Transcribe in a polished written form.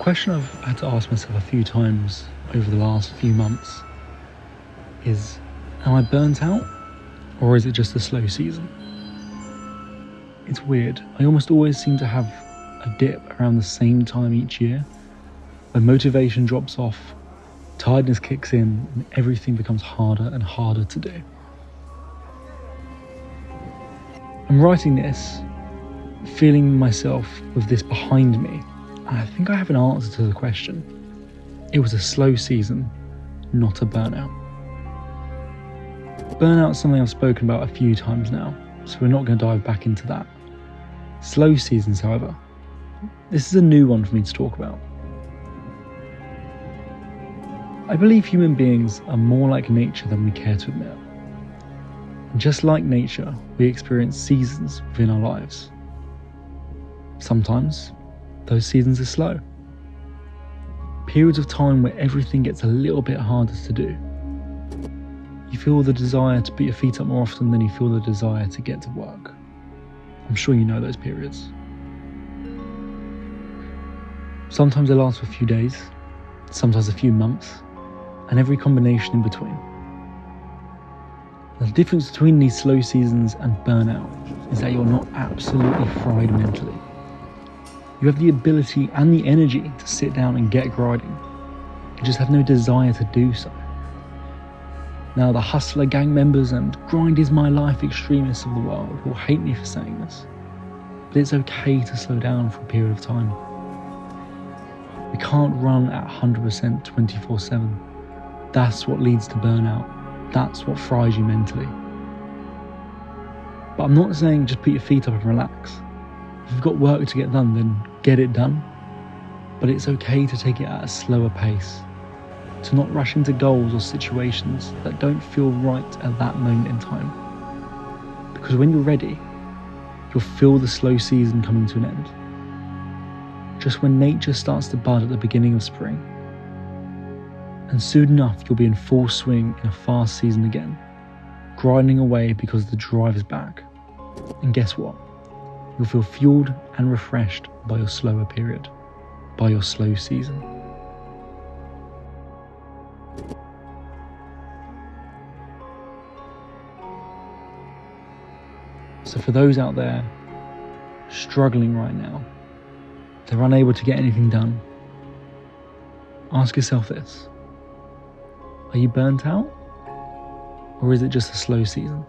question I've had to ask myself a few times over the last few months is, am I burnt out, or is it just a slow season? It's weird. I almost always seem to have a dip around the same time each year, when motivation drops off, tiredness kicks in, and everything becomes harder and harder to do. I'm writing this, feeling myself with this behind me, and I think I have an answer to the question. It was a slow season, not a burnout. Burnout's something I've spoken about a few times now, so we're not going to dive back into that. Slow seasons, however, this is a new one for me to talk about. I believe human beings are more like nature than we care to admit. And just like nature, we experience seasons within our lives. Sometimes, those seasons are slow. Periods of time where everything gets a little bit harder to do. You feel the desire to put your feet up more often than you feel the desire to get to work. I'm sure you know those periods. Sometimes they last for a few days, sometimes a few months, and every combination in between. The difference between these slow seasons and burnout is that you're not absolutely fried mentally. You have the ability and the energy to sit down and get grinding. You just have no desire to do so. Now, the hustler gang members and grind is my life extremists of the world will hate me for saying this, but it's okay to slow down for a period of time. We can't run at 100% 24/7. That's what leads to burnout. That's what fries you mentally. But I'm not saying just put your feet up and relax. If you've got work to get done, then get it done. But it's okay to take it at a slower pace, to not rush into goals or situations that don't feel right at that moment in time. Because when you're ready, you'll feel the slow season coming to an end. Just when nature starts to bud at the beginning of spring. And soon enough, you'll be in full swing in a fast season again, grinding away because the drive is back. And guess what? You'll feel fueled and refreshed by your slower period, by your slow season. So for those out there struggling right now, they're unable to get anything done, ask yourself this. Are you burnt out? Or is it just a slow season?